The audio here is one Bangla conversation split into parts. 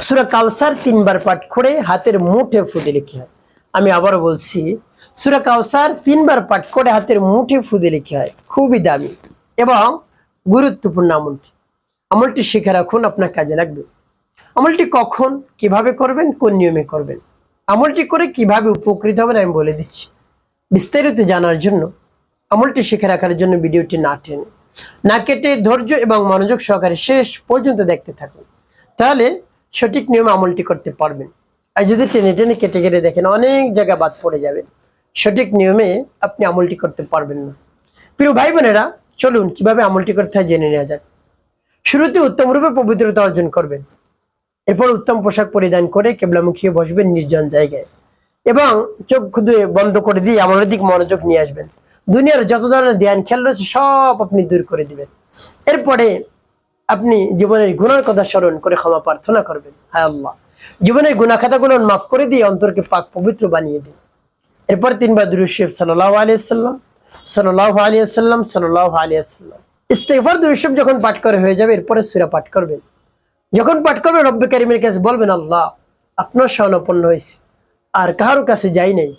সূরা কাউসার 3 বার পাঠ করে হাতের মুঠে ফু দিলে কি হয়? আমি আবারও বলছি, সূরা কাউসার 3 বার পাঠ করে হাতের মুঠে ফু দিলে কি হয়? খুবই দামি এবং গুরুত্বপূর্ণ আমলটি। আমলটি শিখে রাখুন, আপনার কাজে লাগবে। আমলটি কখন কিভাবে করবেন, কোন নিয়মে করবেন, আমলটি করে কিভাবে উপকৃত হবেন আমি বলে দিচ্ছি। বিস্তারিত জানার জন্য, আমলটি শিখে রাখার জন্য ভিডিওটি না টেনে না কেটে ধৈর্য এবং মনোযোগ সহকারে শেষ পর্যন্ত দেখতে থাকুন, তাহলে সঠিক নিয়মে আমলটি করতে পারবেন। আর যদি টেনে টেনে কেটে কেটে দেখেন অনেক জায়গা বাদ পড়ে যাবে, সঠিক নিয়মে আপনি আমলটি করতে পারবেন না। প্রিয় ভাই বোনেরা, চলুন কিভাবে আমলটি করতে হয় জেনে নেওয়া যাক। শুরুতে উত্তম রূপে পবিত্রতা অর্জন করবেন। এরপর উত্তম পোশাক পরিধান করে কেবলামুখী বসবেন নির্জন জায়গায় এবং চোখ ধুয়ে বন্ধ করে দিয়ে আমলের দিক মনোযোগ নিয়ে আসবেন। দুনিয়ার যত ধরনের ধ্যান খেয়াল রয়েছে সব আপনি দূর করে দিবেন। এরপরে আপনি জীবনের গুনার কথা স্মরণ করে ক্ষমা প্রার্থনা করবেন। হায় আল্লাহ, জীবনের গুনাহ খাতাগুলো মাফ করে দিয়ে অন্তরকে পাক পবিত্র বানিয়ে দিন। এরপর 3 বার দুরূদ শরীফ সাল্লাল্লাহু আলাইহি ওয়াসাল্লাম, সাল্লাল্লাহু আলাইহি ওয়াসাল্লাম, সাল্লাল্লাহু আলাইহি ওয়াসাল্লাম ইস্তিগফার দুরূদ শরীফ যখন পাঠ করে হয়ে যাবে, এরপরে সূরা পাঠ করবেন। যখন পাঠ করবেন রব্বে কারীমের কাছে বলবেন, আল্লাহ আপনার শরণাপন্ন হয়েছি, আর কারোর কাছে যাই নাই,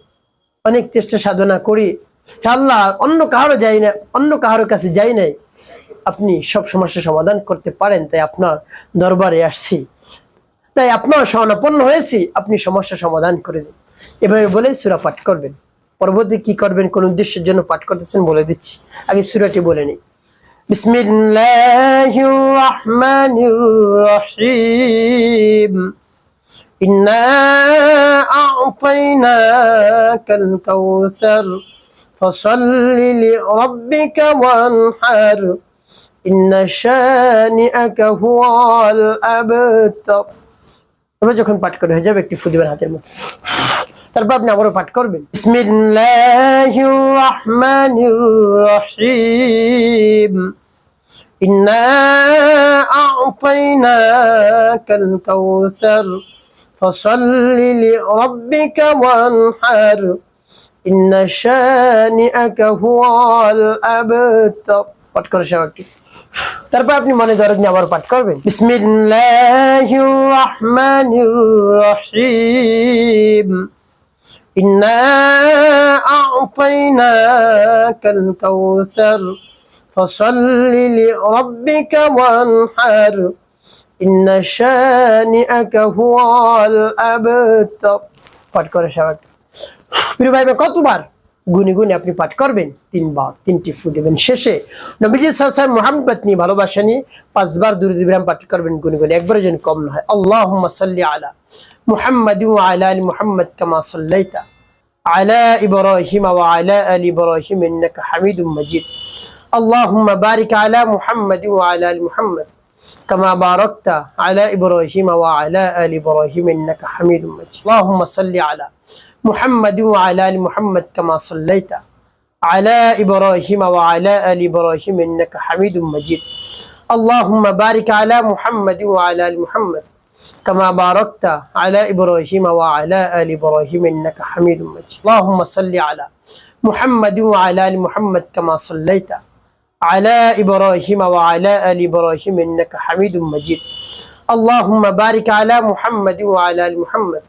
অনেক চেষ্টা সাধনা করি, আল্লাহ অন্য কারোর কাছে যাই নাই, আপনি সব সমস্যার সমাধান করতে পারেন, তাই আপনার দরবারে আসছি, তাই আপনার শরণাপন্ন হয়েছি, আপনি সমস্যার সমাধান করে দিন। এভাবে বলে সূরা পাঠ করবেন। পরবর্তী কি করবেন, কোন উদ্দেশ্যের জন্য পাঠ করতেছেন বলে দিচ্ছি, আগে সূরাটি বলে নিই। বিসমিল্লাহির রাহমানির রহিম। ইন্না আ'তাইনাকাল কাউসার ফাসাল্লি লিরাব্বিকা ওয়ানহার ইন্না শানিআকা হুয়াল আবতার। এবার যখন পাঠ করে হয়ে যাবে, একটি ফু দিবেন হাতের মধ্যে। তারপর আপনি আবারও পাঠ করবেন, বিসমিল্লাহির রাহমানির রহিম। ইন্না আ'তাইনাকাল কাউসার ফাসাল্লি লিরাব্বিকা ওয়ানহার ইন্না শানিআকা হুয়াল আবতার। পাঠ করে সবাই। তারপর আপনি মনে দরদ নিয়ে আবার পাঠ করবেন, বিসমিল্লাহির রাহমানির রহিম। ইন্না আ'তাইনাকাল কাউসার ফাসাল্লি লিরাব্বিকা ওয়ানহার ইন্না শানিআকা হুয়াল আবতার। পাঠ করে সবাই। প্রিয় ভাই, কতবার গুনে গুনে আপনি পাঠ করবেন? 3 বার, 3টি ফু দেবেন। শেষে নবীজি সাল্লাল্লাহু আলাইহি ওয়াসাল্লাম মুহাব্বত নিয়ে, ভালোবাসা নিয়ে 5 বার দুরূদ ইব্রাহিম পাঠ করবেন গুনে গুনে, একবারে যেন কম না হয়। আল্লাহুম্মা সাল্লি আলা মুহাম্মাদি ওয়া আলা আলি মুহাম্মাদ কামা সাল্লাইতা আলা ইব্রাহিম ওয়া আলা আলি ইব্রাহিম ইন্নাকা হামিদুম মাজিদ। আল্লাহুম্মা বারিক আলা মুহাম্মাদি ওয়া আলা আলি মুহাম্মাদ কামা বারাকতা আলা ইব্রাহিম ওয়া আলা আলি ইব্রাহিম ইন্নাকা হামিদুম মাজিদ। আল্লাহুম্মা সাল্লি আলা محمد وعلى آل محمد كما صليت على إبراهيم وعلى آل إبراهيم إنك حميد مجيد. اللهم بارك على محمد وعلى آل محمد كما باركت على إبراهيم وعلى آل إبراهيم إنك حميد مجيد. اللهم صل على محمد وعلى آل محمد كما صليت على إبراهيم وعلى آل إبراهيم إنك حميد مجيد. اللهم بارك على محمد وعلى آل محمد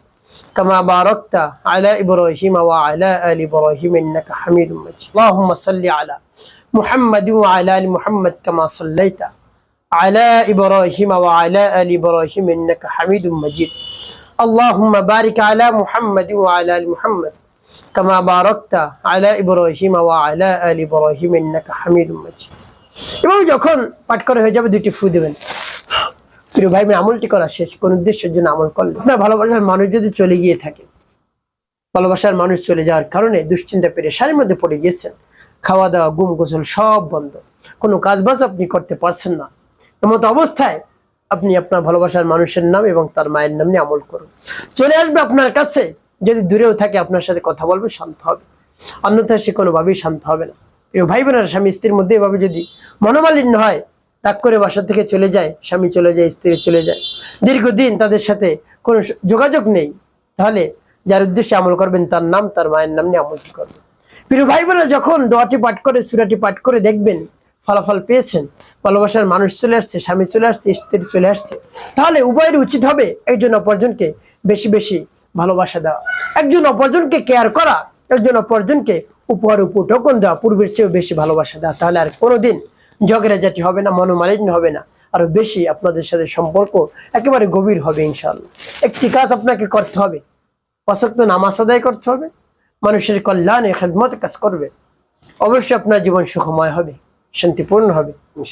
كما باركت على إبراهيم وعلى آل إبراهيم إنك حميد مجيد. اللهم صل على محمد وعلى آل محمد كما صليت على إبراهيم وعلى آل إبراهيم إنك حميد مجيد. اللهم بارك على محمد وعلى آل محمد كما باركت على إبراهيم وعلى آل إبراهيم إنك حميد مجيد. এবং যখন পাঠ করে হয়ে যাবে, 2টি ফু দেবেন। প্রিয় ভাই, আমলটি করা শেষ। কোন উদ্দেশ্যের জন্য আমল করলে? আপনার ভালোবাসার মানুষ যদি চলে গিয়ে থাকে, ভালোবাসার মানুষ চলে যাওয়ার কারণে দুশ্চিন্তা পেরেশানির মধ্যে পড়ে গিয়েছেন, খাওয়া দাওয়া ঘুম গোসল সব বন্ধ, কোনো কাজবাজ আপনি করতে পারছেন না, এমত অবস্থায় আপনি আপনার ভালোবাসার মানুষের নাম এবং তার মায়ের নাম নিয়ে আমল করুন। চলে আসবে আপনার কাছে, যদি দূরেও থাকে আপনার সাথে কথা বলবে, শান্ত হবে, অন্যথায় সে কোনোভাবেই শান্ত হবে না। প্রিয় ভাই বোনেরা, স্বামী স্ত্রীর মধ্যে এভাবে যদি মনোমালিন্য হয়, রাগ করে বাসা থেকে চলে যায়, স্বামী চলে যায়, স্ত্রী চলে যায়, দীর্ঘদিন তাদের সাথে কোনো যোগাযোগ নেই, তাহলে যার উদ্দেশ্যে আমল করবেন তার নাম, তার মায়ের নাম নিয়ে আমলটি করবেন। প্রিয় ভাই বোনেরা, যখন দোয়াটি পাঠ করে, সূরাটি পাঠ করে দেখবেন ফলাফল পেয়েছেন, ভালোবাসার মানুষ চলে আসছে, স্বামী চলে আসছে, স্ত্রী চলে আসছে, তাহলে উভয়ের উচিত হবে একজন অপরজনকে বেশি বেশি ভালোবাসা দেওয়া, একজন অপরজনকে কেয়ার করা, একজন অপরজনকে উপহার উপঢৌকন দেওয়া, পূর্বের চেয়েও বেশি ভালোবাসা দেওয়া। তাহলে আর কোনোদিন ঝগড়াঝাটি হবে না, মনোমালিন্য হবে না, আরো বেশি আপনাদের সাথে সম্পর্ক একেবারে গভীর হবে ইনশাআল্লাহ। একটি কাজ আপনাকে করতে হবে, 5 ওয়াক্ত নামাজ আদায় করতে হবে, মানুষের কল্যাণে খেদমত কাজ করবে, অবশ্যই আপনার জীবন সুখময় হবে, শান্তিপূর্ণ হবে ইনশাআল্লাহ।